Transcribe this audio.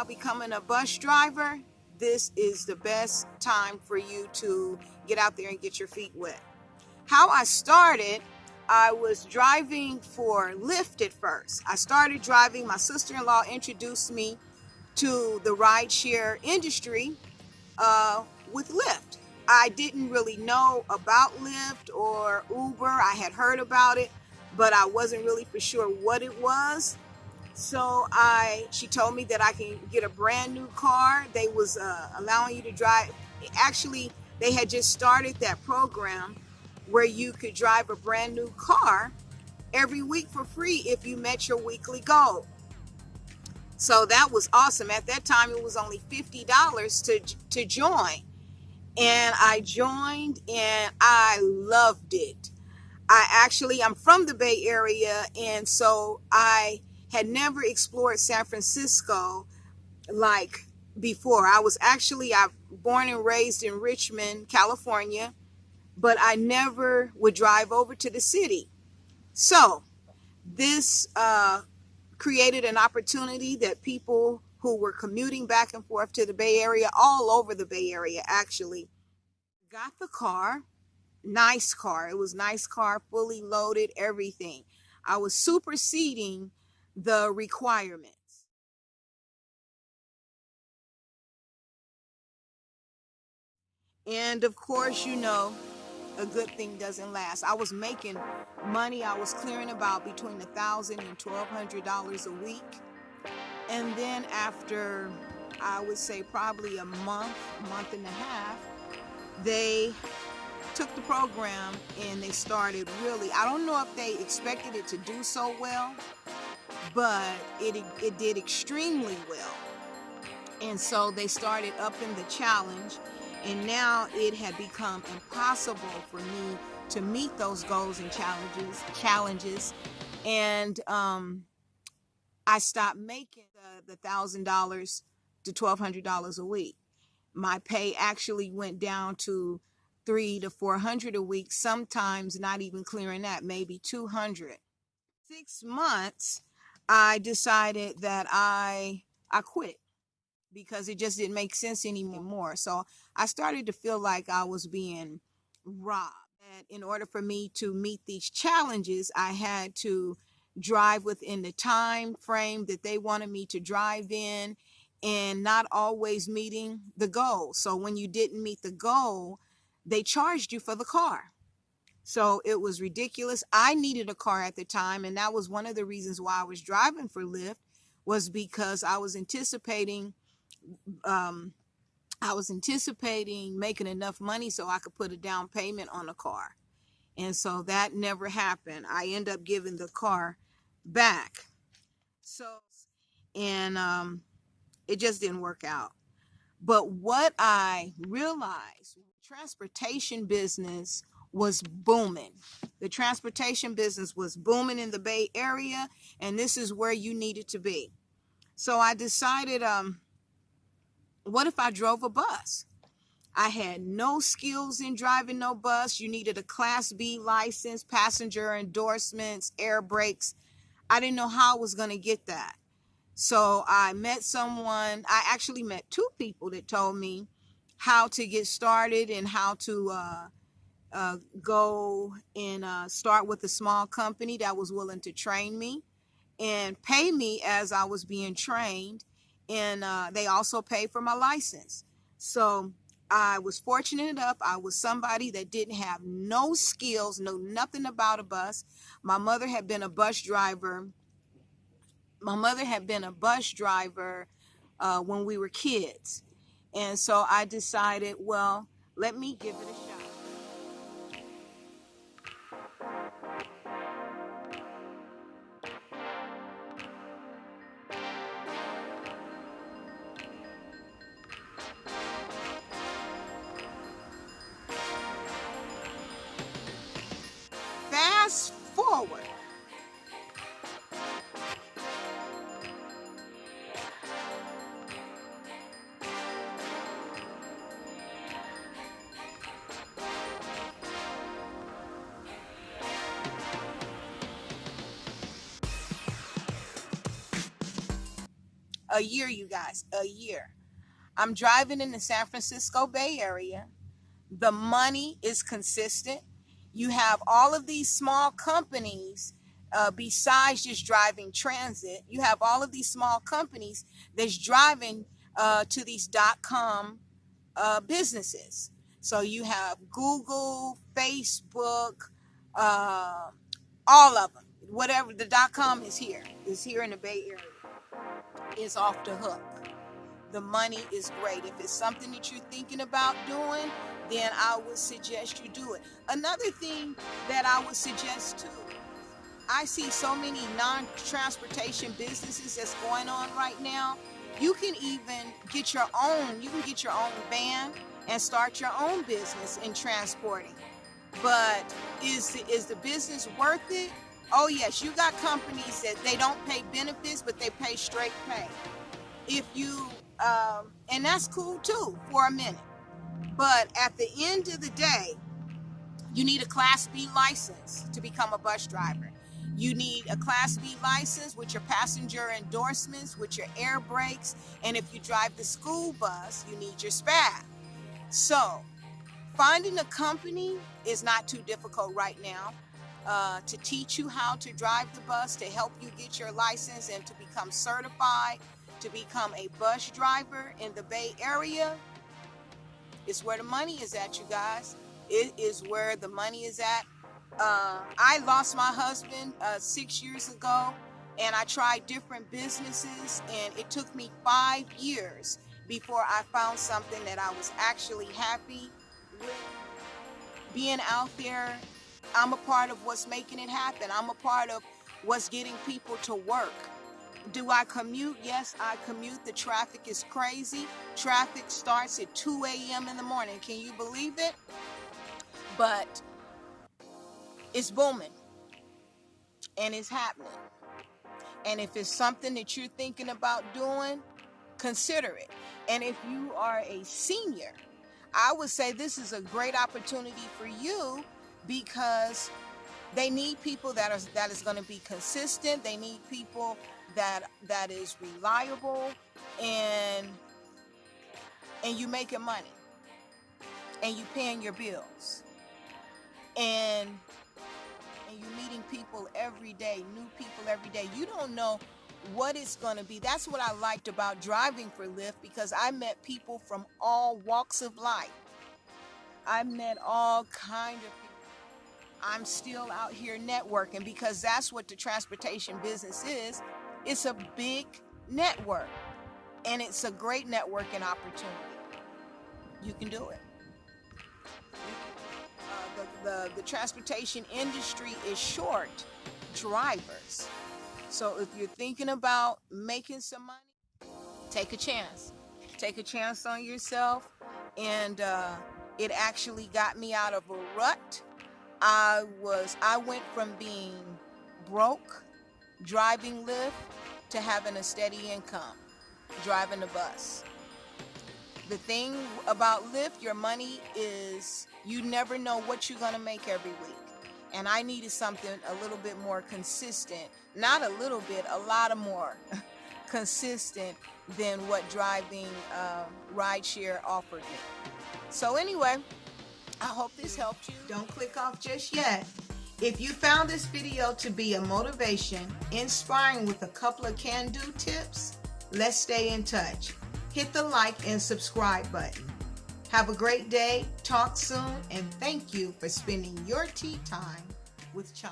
about becoming a bus driver, this is the best time for you to get out there and get your feet wet. How I started, I was driving for Lyft at first. I started driving, my sister-in-law introduced me to the rideshare industry with Lyft. I didn't really know about Lyft or Uber. I had heard about it, but I wasn't really for sure what it was. So she told me that I can get a brand new car. They was allowing you to drive. Actually, they had just started that program where you could drive a brand new car every week for free if you met your weekly goal. So that was awesome. At that time, it was only $50 to join. And I joined and I loved it. I'm from the Bay Area, and so I had never explored San Francisco like before. I born and raised in Richmond, California, but I never would drive over to the city. So this created an opportunity that people who were commuting back and forth to the Bay Area, all over the Bay Area actually, got the car. Nice car. It was nice car, fully loaded, everything. I was superseding the requirements. And of course, a good thing doesn't last. I was making money. I was clearing about between $1,000 and $1,200 a week. And then after, I would say probably a month and a half, they took the program and they started really, I don't know if they expected it to do so well, but it did extremely well. And so they started upping the challenge, and now it had become impossible for me to meet those goals and challenges. And I stopped making the $1,000 to $1,200 a week. My pay actually went down to $300 to $400 a week, sometimes not even clearing that, maybe $200. 6 months, I decided that I quit because it just didn't make sense anymore. So I started to feel like I was being robbed. And in order for me to meet these challenges, I had to drive within the time frame that they wanted me to drive in, and not always meeting the goal. So when you didn't meet the goal, they charged you for the car. So it was ridiculous. I needed a car at the time, and that was one of the reasons why I was driving for Lyft, was because I was anticipating making enough money so I could put a down payment on a car. And so that never happened. I ended up giving the car back. It just didn't work out. But what I realized, transportation business was booming. The transportation business was booming in the Bay Area, and this is where you needed to be. So I decided, what if I drove a bus? I had no skills in driving no bus. You needed a Class B license, passenger endorsements, air brakes. I didn't know how I was going to get that. So I actually met 2 people that told me how to get started and how to go and start with a small company that was willing to train me and pay me as I was being trained. And they also paid for my license. So I was fortunate enough. I was somebody that didn't have no skills, know nothing about a bus. My mother had been a bus driver. When we were kids. And so I decided, well, let me give it a shot. Fast forward. A year, you guys, a year. I'm driving in the San Francisco Bay Area. The money is consistent. You have all of these small companies, besides just driving transit. You have all of these small companies that's driving to these .com businesses. So you have Google, Facebook, all of them. Whatever the .com is here in the Bay Area. It's off the hook. The money is great. If it's something that you're thinking about doing, then I would suggest you do it. Another thing that I would suggest too, I see so many non-transportation businesses that's going on right now. You can even get your own van and start your own business in transporting. But is the business worth it? Oh yes, you got companies that they don't pay benefits, but they pay straight pay. If you, and that's cool too for a minute. But at the end of the day, you need a Class B license to become a bus driver. You need a Class B license with your passenger endorsements, with your air brakes, and if you drive the school bus, you need your SPAD. So, finding a company is not too difficult right now to teach you how to drive the bus, to help you get your license and to become certified, to become a bus driver in the Bay Area. It's where the money is at, you guys. It is where the money is at. I lost my husband 6 years ago, and I tried different businesses, and it took me 5 years before I found something that I was actually happy with. Being out there, I'm a part of what's making it happen. I'm a part of what's getting people to work. Do I commute? Yes, I commute. The traffic is crazy. Traffic starts at 2 a.m. in the morning. Can you believe it? But it's booming and it's happening. And if it's something that you're thinking about doing, consider it. And if you are a senior, I would say this is a great opportunity for you, because they need people that is going to be consistent. They need people that is reliable, and you making money, and you paying your bills, and you meeting people every day, new people every day. You don't know what it's going to be. That's what I liked about driving for Lyft, because I met people from all walks of life. I met all kind of people. I'm still out here networking, because that's what the transportation business is. It's a big network, and it's a great networking opportunity. You can do it. The transportation industry is short drivers. So if you're thinking about making some money, take a chance. Take a chance on yourself. And it actually got me out of a rut. I went from being broke, driving Lyft, to having a steady income, driving the bus. The thing about Lyft, your money is, you never know what you're going to make every week. And I needed something a little bit more consistent. Not a little bit, a lot of more consistent than what driving rideshare offered me. So anyway, I hope this helped you. Don't click off just yet. If you found this video to be a motivation, inspiring with a couple of can-do tips, let's stay in touch. Hit the like and subscribe button. Have a great day, talk soon, and thank you for spending your tea time with Chalee.